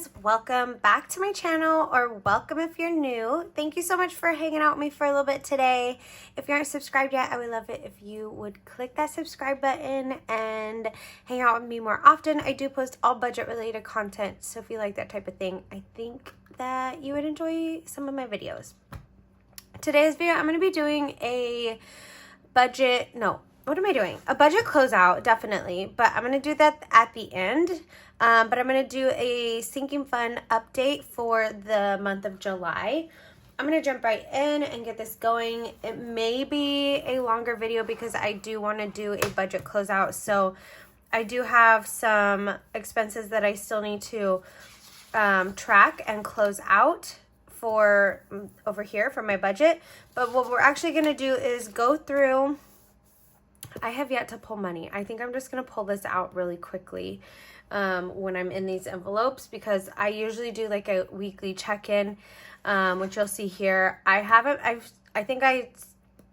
guys, welcome back to my channel, or welcome if you're new. Thank you so much for hanging out with me for a little bit today. If you aren't subscribed yet, I would love it if you would click that subscribe button and hang out with me more often. I do post all budget related content, so if you like that type of thing, I think that you would enjoy some of my videos. Today's video, I'm going to be doing a budget, what am I doing? A budget closeout, definitely, but I'm going to do that at the end. But I'm going to do a sinking fund update for the month of July. I'm going to jump right in and get this going. It may be a longer video because I do want to do a budget closeout. So I do have some expenses that I still need to track and close out for over here for my budget. But what we're actually going to do is go through. I have yet to pull money. I think I'm just going to pull this out really quickly when I'm in these envelopes, because I usually do like a weekly check-in, which you'll see here. I think I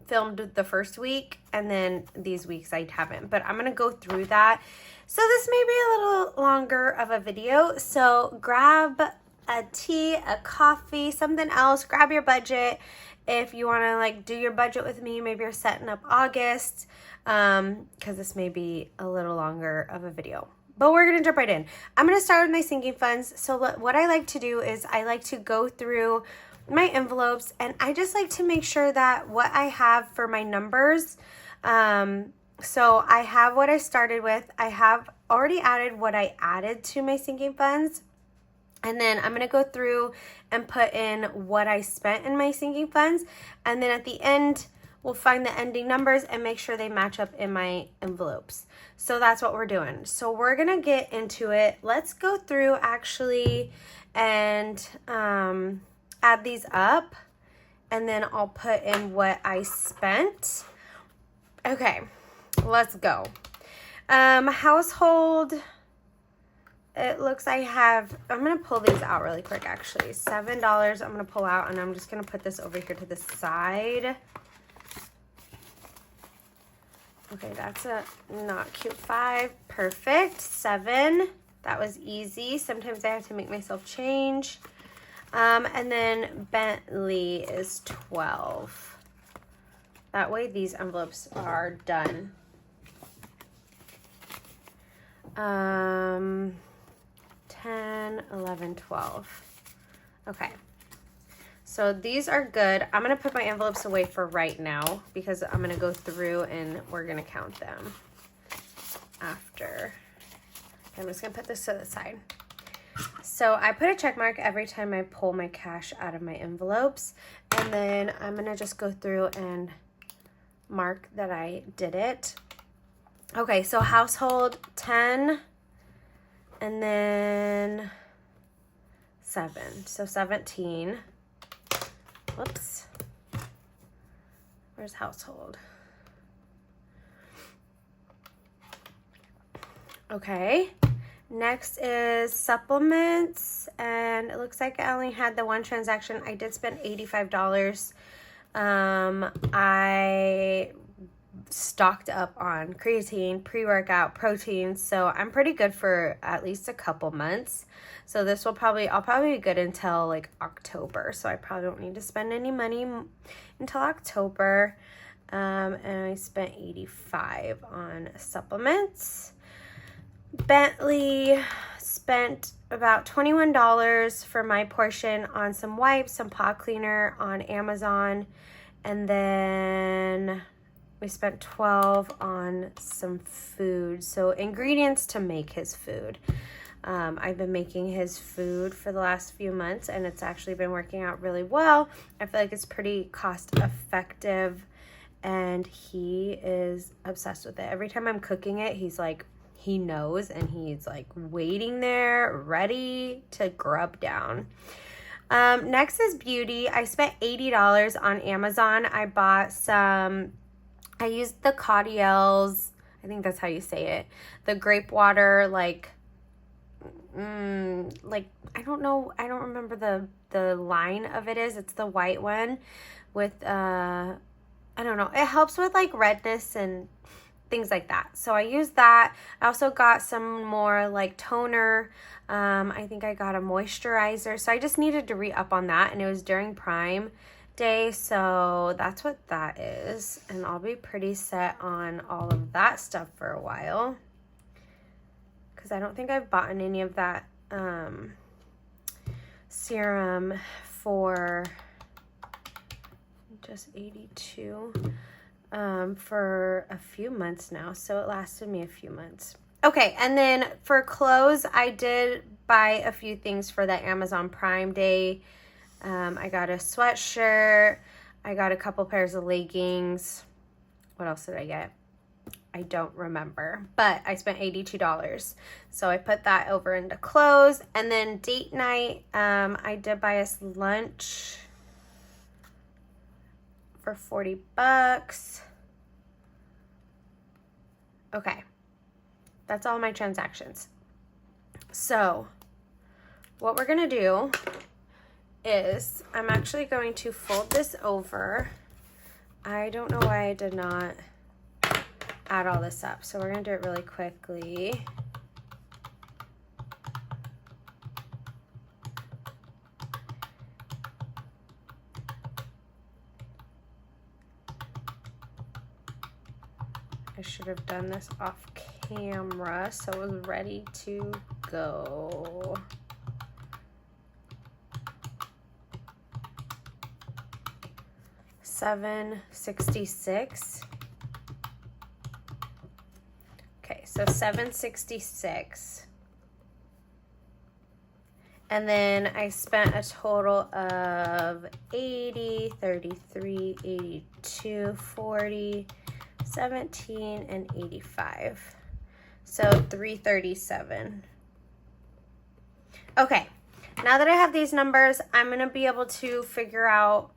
filmed the first week, and then these weeks I haven't, but I'm going to go through that. So this may be a little longer of a video. So grab a tea, a coffee, something else, grab your budget. If you want to like do your budget with me, maybe you're setting up August, because this may be a little longer of a video. But we're going to jump right in. I'm going to start with my sinking funds. So what I like to do is I like to go through my envelopes, and I just like to make sure that what I have for my numbers, so I have what I started with. I have already added what I added to my sinking funds. And then I'm going to go through and put in what I spent in my sinking funds. And then at the end, we'll find the ending numbers and make sure they match up in my envelopes. So that's what we're doing. So we're going to get into it. Let's go through actually and add these up. And then I'll put in what I spent. Okay, let's go. Household. It looks I have, I'm going to pull these out really quick actually. $7 I'm going to pull out, and I'm just going to put this over here to the side. Okay, that's a not cute. 5, perfect. 7, that was easy. Sometimes I have to make myself change. And then Bentley is 12. That way these envelopes are done. 10, 11, 12. Okay. So these are good. I'm going to put my envelopes away for right now because I'm going to go through and we're going to count them after. I'm just going to put this to the side. So I put a check mark every time I pull my cash out of my envelopes. And then I'm going to just go through and mark that I did it. Okay, so household 10. And then 7, so 17. Whoops. Where's household? Okay. Next is supplements, and it looks like I only had the one transaction. I did spend $85. I stocked up on creatine, pre-workout, protein, so I'm pretty good for at least a couple months. So this will I'll probably be good until like October, so I probably don't need to spend any money until October. And I spent $85 on supplements. Bentley spent about $21 for my portion on some wipes, some pot cleaner on Amazon, and then we spent $12 on some food, so ingredients to make his food. I've been making his food for the last few months, and it's actually been working out really well. I feel like it's pretty cost effective, and he is obsessed with it. Every time I'm cooking it, he's like, he knows, and he's like waiting there, ready to grub down. Next is beauty. I spent $80 on Amazon. I bought some, I used the Caudiel's, I think that's how you say it, the grape water, like I don't know, I don't remember the line of it is. It's the white one with I don't know, it helps with like redness and things like that. So I used that. I also got some more like toner. I think I got a moisturizer. So I just needed to re-up on that, and it was during Prime Day. So that's what that is. And I'll be pretty set on all of that stuff for a while, because I don't think I've bought any of that serum for just 82 for a few months now, so it lasted me a few months. Okay, and then for clothes, I did buy a few things for that Amazon Prime Day. I got a sweatshirt, I got a couple pairs of leggings. What else did I get? I don't remember, but I spent $82. So I put that over into clothes. And then date night, I did buy us lunch for $40. Okay, that's all my transactions. So what we're gonna do is I'm actually going to fold this over. I don't know why I did not add all this up, so we're gonna do it really quickly. I should have done this off camera so it was ready to go. $766. Okay, so $766. And then I spent a total of 80, 33, 82, 40, 17, and 85. So $337. Okay, now that I have these numbers, I'm going to be able to figure out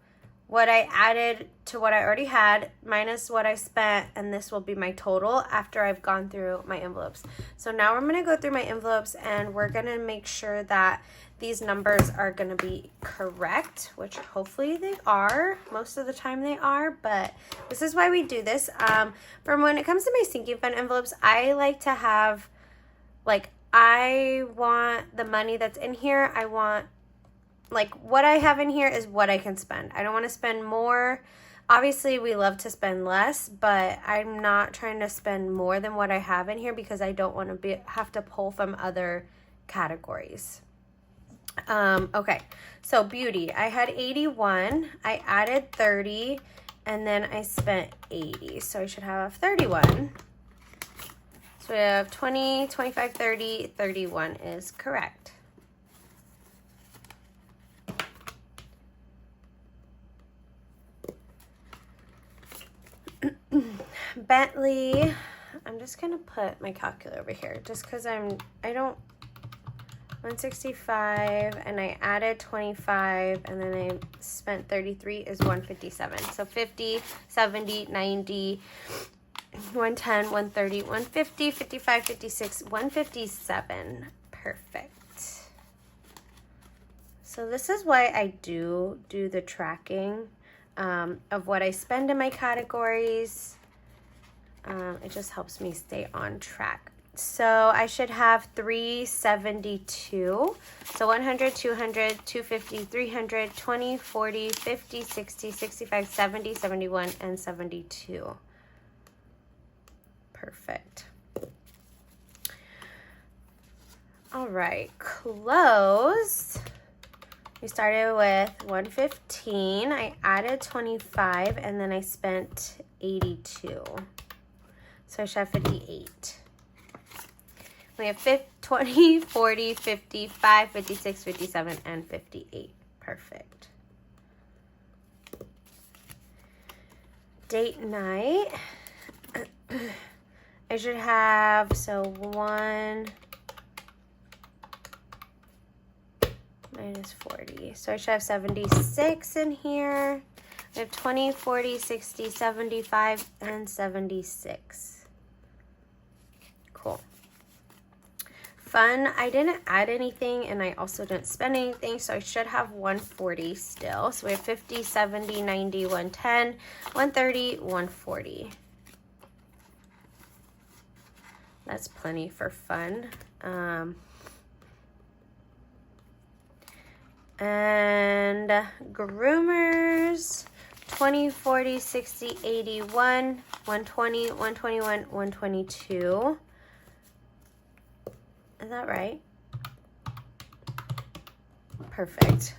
what I added to what I already had minus what I spent, and this will be my total after I've gone through my envelopes. So now I'm going to go through my envelopes, and we're going to make sure that these numbers are going to be correct, which hopefully they are. Most of the time they are, but this is why we do this. From when it comes to my sinking fund envelopes, I like to have, like, I want the money that's in here, I want, like, what I have in here is what I can spend. I don't want to spend more. Obviously, we love to spend less, but I'm not trying to spend more than what I have in here because I don't want to have to pull from other categories. Okay, so beauty. I had 81. I added 30, and then I spent 80. So I should have 31. So we have 20, 25, 30, 31 is correct. Bentley, I'm just gonna put my calculator over here just because I don't 165, and I added 25, and then I spent 33 is 157. So 50, 70, 90, 110, 130, 150, 55, 56, 157. Perfect. So this is why I do the tracking of what I spend in my categories. It just helps me stay on track. So I should have 372. So 100, 200, 250, 300, 20, 40, 50, 60, 65, 70, 71, and 72. Perfect. All right, close. We started with 115. I added 25, and then I spent 82. So I should have 58. We have 20, 40, 55, 56, 57, and 58. Perfect. Date night. I should have, so 1 minus 40. So I should have 76 in here. I have 20, 40, 60, 75, and 76. Cool. Fun, I didn't add anything, and I also didn't spend anything, so I should have 140 still. So we have 50, 70, 90, 110, 130, 140. That's plenty for fun. And groomers, 20, 40, 60, 81, 120, 121, 122. Is that right? Perfect.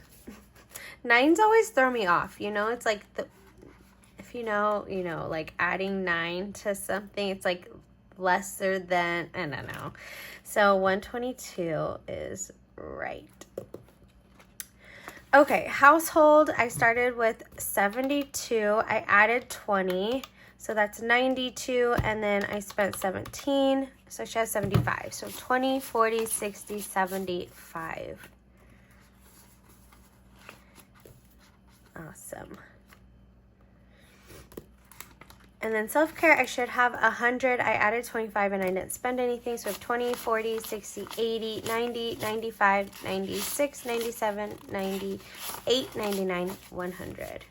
Nines always throw me off, you know? It's like, if you know, like adding 9 to something, it's like lesser than, I don't know. So 122 is right. Okay, household, I started with 72. I added 20, so that's 92, and then I spent 17, so she has 75. So 20, 40, 60, 75. Awesome. And then self-care, I should have 100. I added 25 and I didn't spend anything. So I have 20, 40, 60, 80, 90, 95, 96, 97, 98, 99, 100.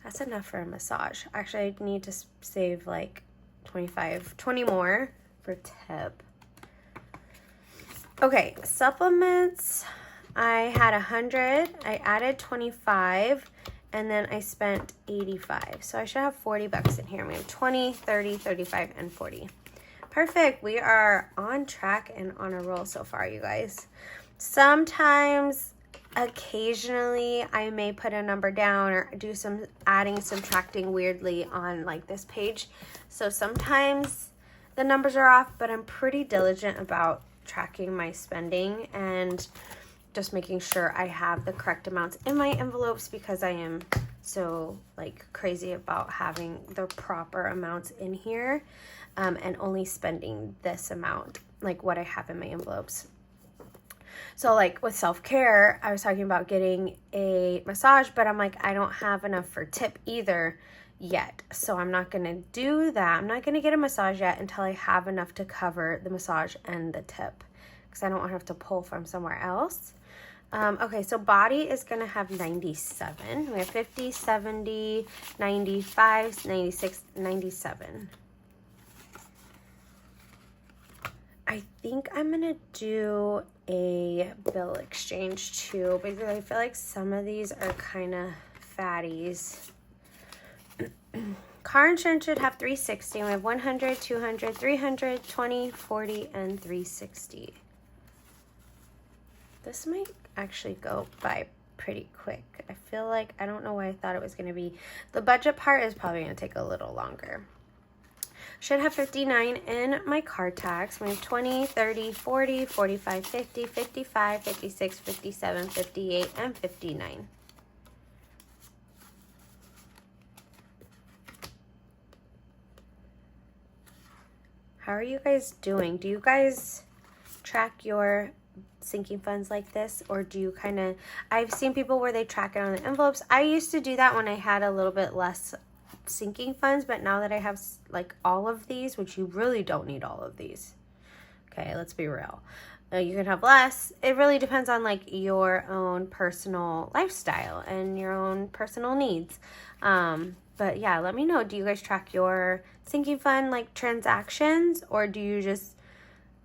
That's enough for a massage. Actually, I need to save like 20 more for tip. Okay, supplements. I had 100. I added 25. And then I spent 85. So I should have 40 bucks in here. We have 20, 30, 35, and 40. Perfect. We are on track and on a roll so far, you guys. Sometimes, occasionally, I may put a number down or do some adding, subtracting weirdly on like this page. So sometimes the numbers are off, but I'm pretty diligent about tracking my spending and just making sure I have the correct amounts in my envelopes because I am so like crazy about having the proper amounts in here and only spending this amount, like what I have in my envelopes. So like with self-care, I was talking about getting a massage, but I'm like, I don't have enough for tip either yet. So I'm not going to do that. I'm not going to get a massage yet until I have enough to cover the massage and the tip because I don't want to have to pull from somewhere else. Okay, so body is going to have 97. We have 50, 70, 95, 96, 97. I think I'm going to do a bill exchange too because I feel like some of these are kind of fatties. Car insurance should have 360. We have 100, 200, 300, 20, 40, and 360. This might actually go by pretty quick. I feel like, I don't know why I thought it was going to be. The budget part is probably going to take a little longer. Should have 59 in my car tax. We have 20, 30, 40, 45, 50, 55, 56, 57, 58, and 59. How are you guys doing? Do you guys track your sinking funds like this, or do you kind of, I've seen people where they track it on the envelopes. I used to do that when I had a little bit less sinking funds, but now that I have like all of these, which you really don't need all of these, okay, let's be real, you can have less. It really depends on like your own personal lifestyle and your own personal needs. But yeah, let me know, do you guys track your sinking fund like transactions, or do you just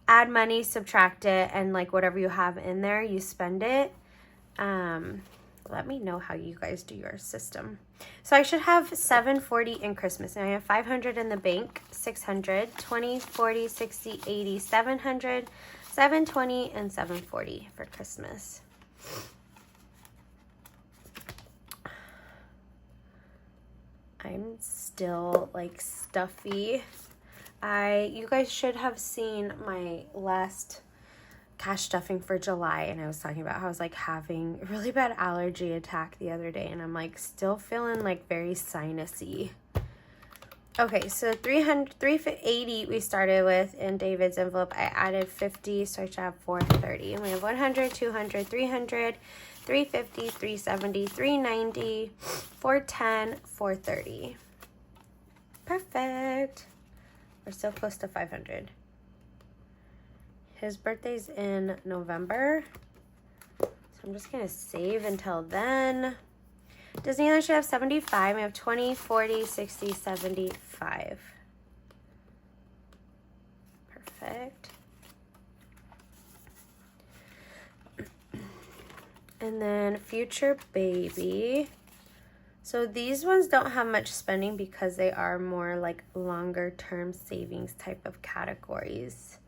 add money, subtract it, and like whatever you have in there, you spend it? Let me know how you guys do your system. So I should have 740 in Christmas. Now I have 500 in the bank, 600, 20, 40, 60, 80, 700, 720, and 740 for Christmas. I'm still like stuffy. You guys should have seen my last cash stuffing for July, and I was talking about how I was like having a really bad allergy attack the other day, and I'm like still feeling like very sinusy. Okay, so 380 we started with in David's envelope. I added 50, so I should have 430. And we have 100, 200, 300, 350, 370, 390, 410, 430. Perfect. We're still close to 500. His birthday's in November, so I'm just going to save until then. Disneyland should have 75. We have 20, 40, 60, 75. And then future baby. So these ones don't have much spending because they are more like longer term savings type of categories.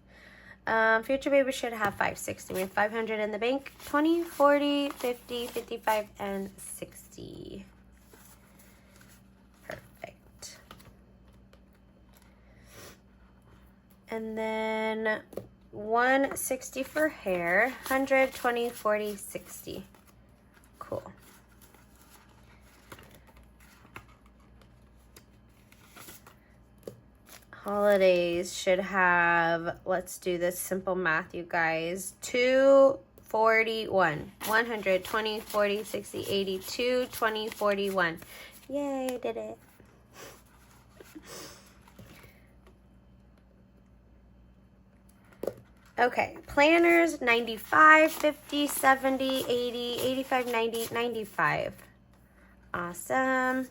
Future baby should have 560. We have 500 in the bank, 20, 40, 50, 55, and 60. Perfect. And then 160 for hair, 100, 20, 40, 60. Cool. Holidays should have, let's do this simple math, you guys. 241, 100, 20, 40, 60, 80, 2, 20, 41. Yay, I did it. Okay, planners, 95, 50, 70, 80, 85, 90, 95. Awesome.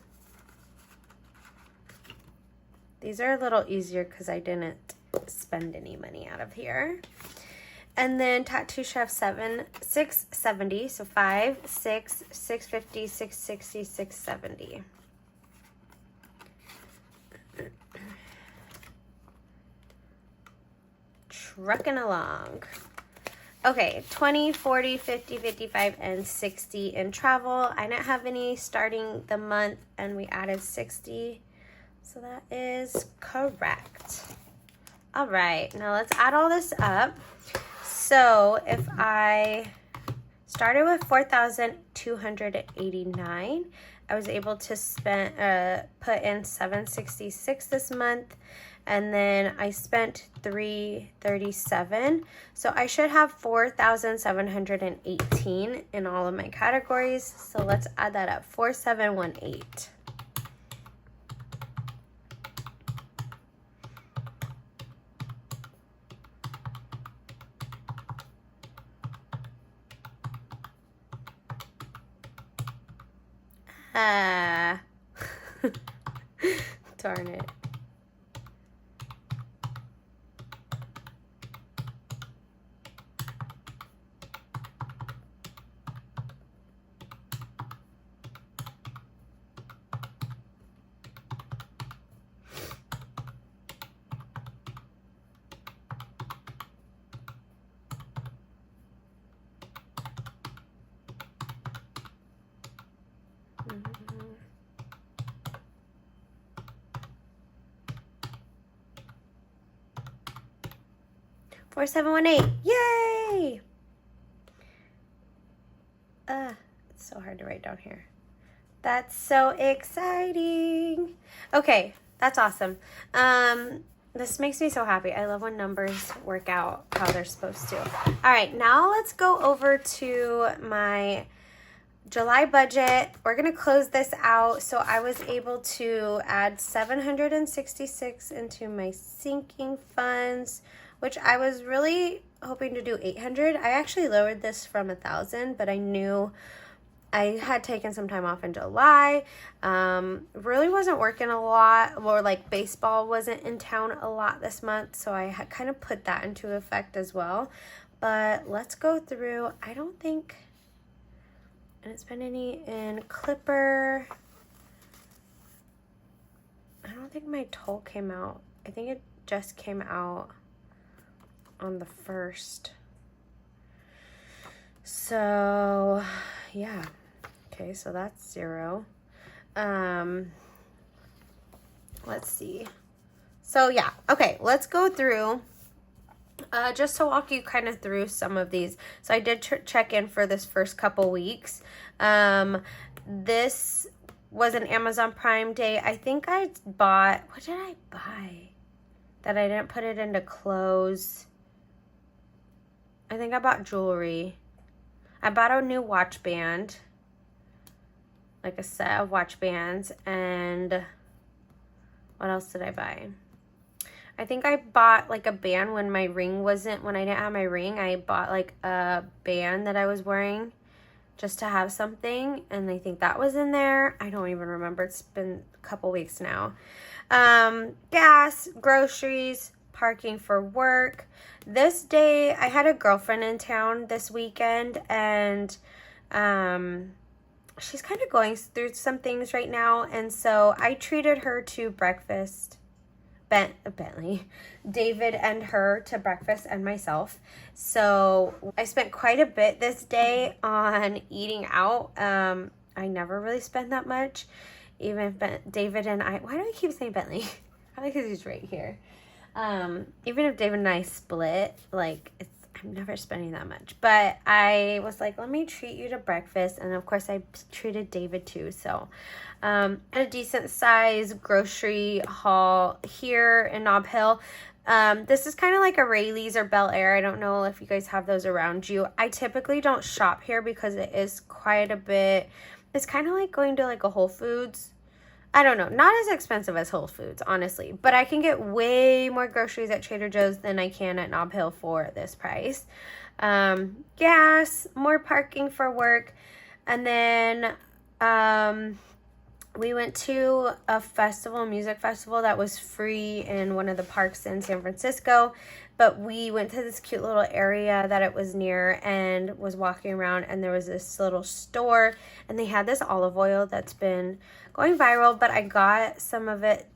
These are a little easier because I didn't spend any money out of here. And then tattoo should have 670. So 5, 6, 650, 660, 670. Trucking along. Okay, 20, 40, 50, 55, and 60 in travel. I didn't have any starting the month, and we added 60. So that is correct. All right, now let's add all this up. So if I started with 4,289, I was able to put in 766 this month, and then I spent 337. So I should have 4,718 in all of my categories. So let's add that up. 4718. Darn it. Mm-hmm. 4718. Yay! It's so hard to write down here. That's so exciting. Okay, that's awesome. This makes me so happy. I love when numbers work out how they're supposed to. All right, now let's go over to my July budget. We're gonna close this out. So I was able to add 766 into my sinking funds, which I was really hoping to do 800. I actually lowered this from 1,000, but I knew I had taken some time off in July. Really wasn't working a lot, or like baseball wasn't in town a lot this month, so I had kind of put that into effect as well. But let's go through. I don't think I didn't spend any in Clipper. I don't think my toll came out. I think it just came out on the 1st. So yeah. Okay, so that's 0. Let's see. So yeah, okay, let's go through just to walk you kind of through some of these. So I did check in for this first couple weeks. This was an Amazon Prime Day. I think I bought, what did I buy that I didn't put it into clothes? I think I bought jewelry. I bought a new watch band, like a set of watch bands, and what else did I buy? I think I bought like a band when I didn't have my ring. I bought like a band that I was wearing just to have something, and I think that was in there. I don't even remember. It's been a couple weeks now. Gas, groceries, parking for work. This day, I had a girlfriend in town this weekend, and She's kind of going through some things right now, and so I treated her to breakfast. Bentley, David and her to breakfast, and myself. So I spent quite a bit this day on eating out. I never really spend that much. Even if David and I, why do I keep saying Bentley? Probably because he's right here. Even if David and I split, like, I'm never spending that much. But I was like, let me treat you to breakfast. And of course, I treated David too. So a decent size grocery haul here in Nob Hill. This is kind of like a Rayleigh's or Bel Air. I don't know if you guys have those around you. I typically don't shop here because it is quite a bit. It's kind of like going to like a Whole Foods. I don't know, not as expensive as Whole Foods, honestly, but I can get way more groceries at Trader Joe's than I can at Nob Hill for this price. Gas, more parking for work, and then we went to a festival, music festival that was free in one of the parks in San Francisco, but we went to this cute little area that it was near and was walking around, and there was this little store, and they had this olive oil that's been going viral, but I got some of it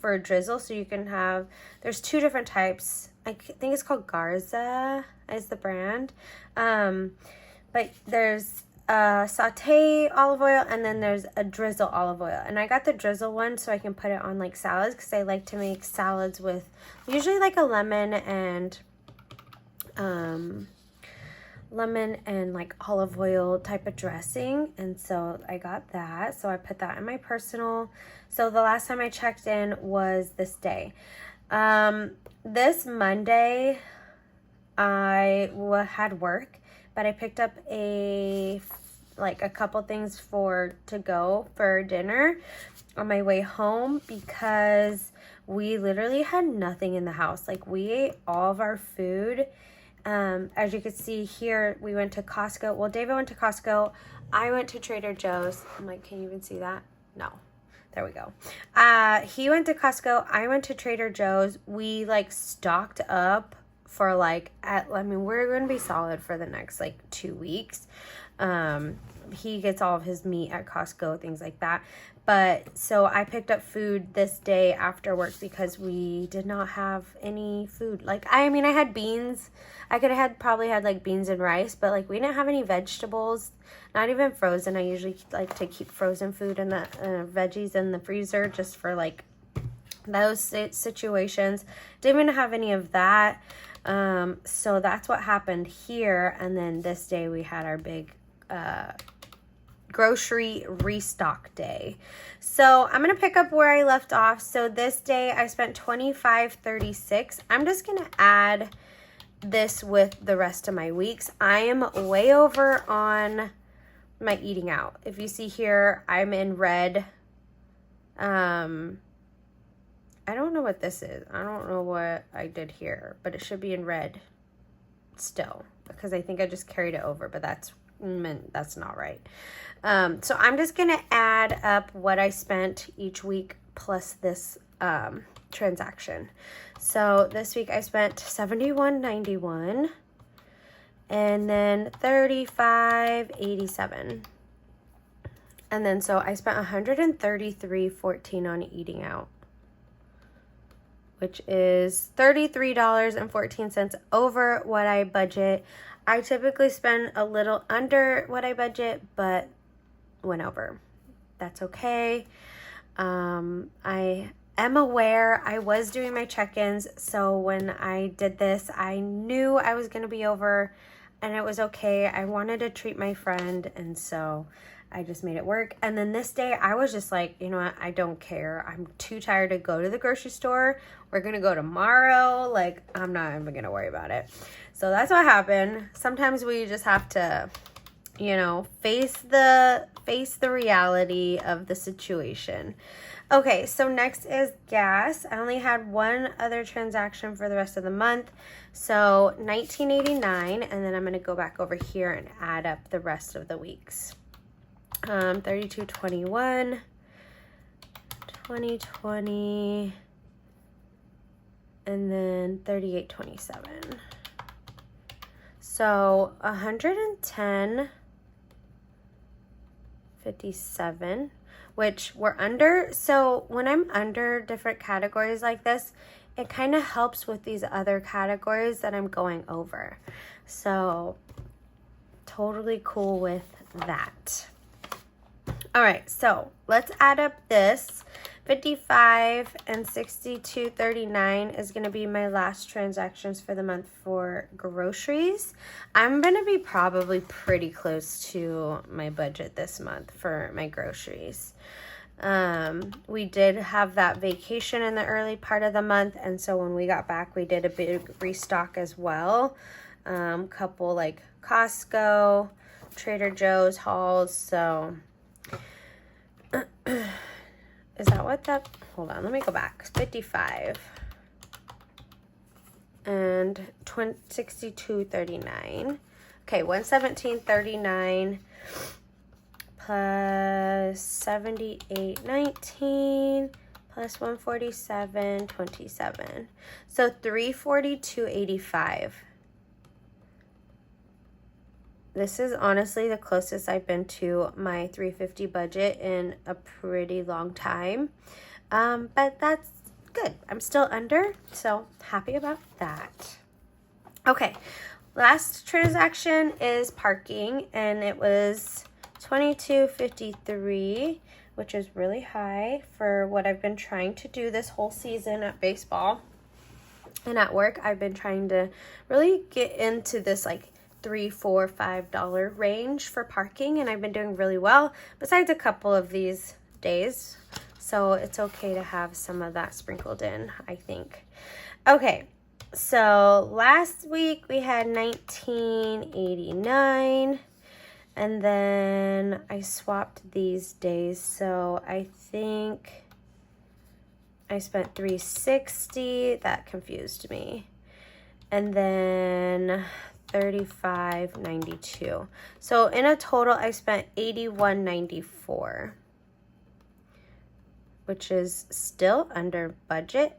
for a drizzle, so you can have, there's 2 different types. I think it's called Garza is the brand, but there's saute olive oil, and then there's a drizzle olive oil, and I got the drizzle one so I can put it on like salads, because I like to make salads with usually like a lemon and like olive oil type of dressing, and so I got that, so I put that in my personal. So the last time I checked in was this day. This Monday I had work, but I picked up a couple things to go for dinner on my way home, because we literally had nothing in the house. Like, we ate all of our food. As you can see here, we went to Costco. Well, David went to Costco. I went to Trader Joe's. I'm like, can you even see that? No. There we go. He went to Costco. I went to Trader Joe's. We like stocked up for we're going to be solid for the next 2 weeks. He gets all of his meat at Costco, things like that. But so I picked up food this day after work because we did not have any food. I had beans. I could have probably had beans and rice, but we didn't have any vegetables, not even frozen. I usually like to keep frozen food and the veggies in the freezer just for those situations. Didn't even have any of that. So that's what happened here. And then this day we had our big grocery restock day. So I'm gonna pick up where I left off. So this day I spent $25.36. I'm just gonna add this with the rest of my weeks. I am way over on my eating out. If you see here, I'm in red. I don't know what this is. I don't know what I did here, but it should be in red still, because I think I just carried it over, but that's not right. So I'm just gonna add up what I spent each week plus this transaction. So this week I spent $71.91 and then $35.87, and then so I spent $133.14 on eating out, which is $33.14 over what I budget. I typically spend a little under what I budget, but went over. That's okay. I am aware I was doing my check-ins, so when I did this, I knew I was going to be over, and it was okay. I wanted to treat my friend, and so I just made it work. And then this day, I was just like, you know what? I don't care. I'm too tired to go to the grocery store. We're going to go tomorrow. I'm not even going to worry about it. So that's what happened. Sometimes we just have to, face the reality of the situation. Okay, so next is gas. I only had one other transaction for the rest of the month. So $19.89, and then I'm going to go back over here and add up the rest of the weeks. $32.21, $20.20, and then $38.27. So $110 57, which we're under. So when I'm under different categories like this, it kind of helps with these other categories that I'm going over. So totally cool with that. All right, so let's add up this. 55 and 62.39 is going to be my last transactions for the month for groceries. I'm going to be probably pretty close to my budget this month for my groceries. We did have that vacation in the early part of the month, and so when we got back, we did a big restock as well. Couple like Costco, Trader Joe's hauls, so is that what that, hold on, let me go back. 55 and 62.39. Okay, 117.39 plus 78.19 plus 147.27. So 342.85. This is honestly the closest I've been to my $350 budget in a pretty long time. But that's good. I'm still under, so happy about that. Okay, last transaction is parking, and it was $22.53, which is really high for what I've been trying to do this whole season at baseball. And at work, I've been trying to really get into this like $3, $4, $5 range for parking, and I've been doing really well besides a couple of these days, so it's okay to have some of that sprinkled in, I think. Okay, so last week we had 19.89, and then I swapped these days, so I think I spent $360. That confused me. And then $35.92. So in a total, I spent $81.94, which is still under budget.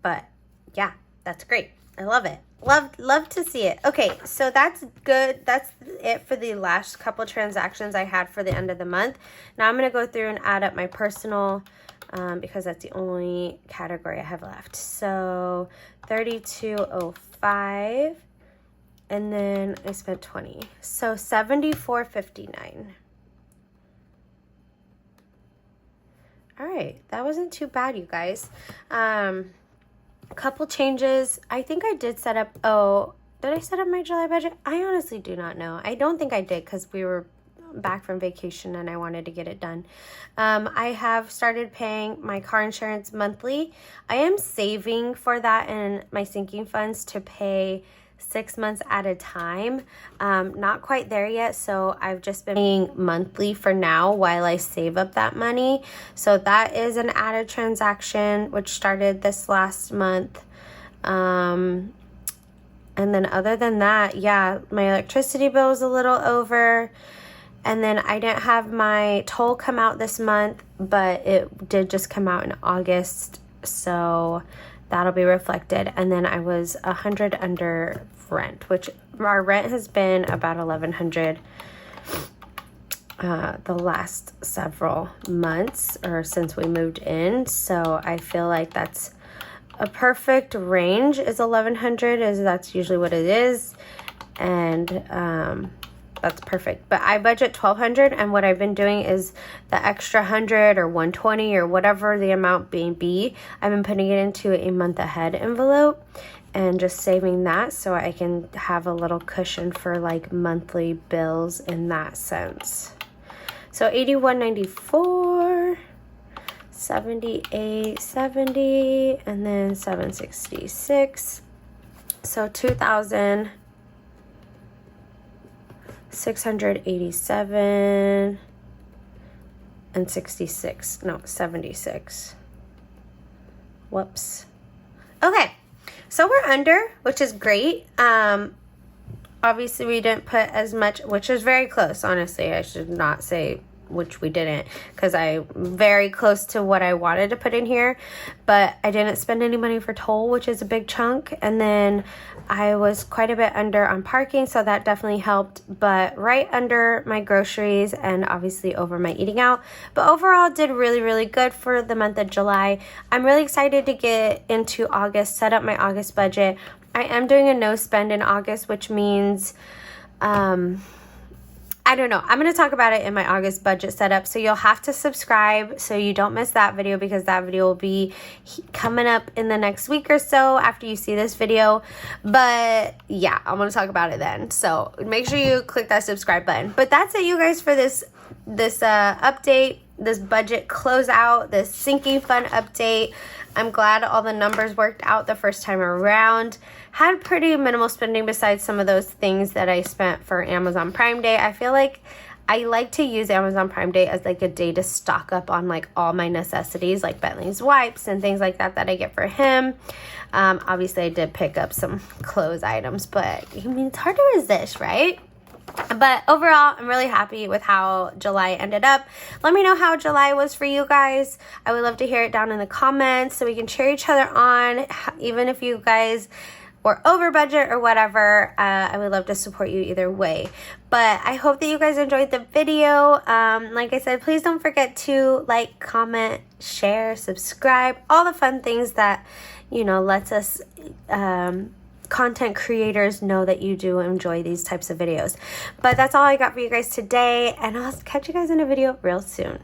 But yeah, that's great. I love it. Love to see it. Okay, so that's good. That's it for the last couple transactions I had for the end of the month. Now I'm going to go through and add up my personal, because that's the only category I have left. So $32.05, and then I spent $20. So $74.59. All right, that wasn't too bad, you guys. A couple changes. I think I did set up, did I set up my July budget? I honestly do not know. I don't think I did because we were back from vacation and I wanted to get it done. I have started paying my car insurance monthly. I am saving for that in my sinking funds to pay 6 months at a time. Not quite there yet, so I've just been paying monthly for now while I save up that money. So that is an added transaction which started this last month. And then other than that, yeah, my electricity bill is a little over. And then I didn't have my toll come out this month, but it did just come out in August, so that'll be reflected. And then I was $100 under rent, which our rent has been about $1,100 the last several months or since we moved in. So I feel like that's a perfect range, is $1,100, is that's usually what it is, and that's perfect. But I budget $1,200, and what I've been doing is the extra $100 or $120 or whatever the amount be, I've been putting it into a month ahead envelope and just saving that so I can have a little cushion for like monthly bills in that sense. So $81.94, $78.70, and then $766. So $2,687 and 66. No, 76. Whoops. Okay, so we're under, which is great. Obviously we didn't put as much, which is very close, honestly. I should not say which we didn't, because I'm very close to what I wanted to put in here, but I didn't spend any money for toll, which is a big chunk. And then I was quite a bit under on parking, so that definitely helped, but right under my groceries and obviously over my eating out. But overall, did really good for the month of July. I'm really excited to get into August, set up my August budget. I am doing a no spend in August, which means I don't know. I'm going to talk about it in my August budget setup. So you'll have to subscribe so you don't miss that video, because that video will be coming up in the next week or so after you see this video. But yeah, I'm going to talk about it then. So make sure you click that subscribe button. But that's it, you guys, for this update, this budget closeout, this sinking fund update. I'm glad all the numbers worked out the first time around. Had pretty minimal spending besides some of those things that I spent for Amazon Prime Day. I feel like I like to use Amazon Prime Day as like a day to stock up on like all my necessities, like Bentley's wipes and things like that I get for him. Obviously I did pick up some clothes items, but I mean, it's hard to resist, right? But overall, I'm really happy with how July ended up. Let me know how July was for you guys. I would love to hear it down in the comments so we can cheer each other on. Even if you guys were over budget or whatever, I would love to support you either way. But I hope that you guys enjoyed the video. Like I said, please don't forget to like, comment, share, subscribe, all the fun things that, you know, lets us content creators know that you do enjoy these types of videos. But that's all I got for you guys today, and I'll catch you guys in a video real soon.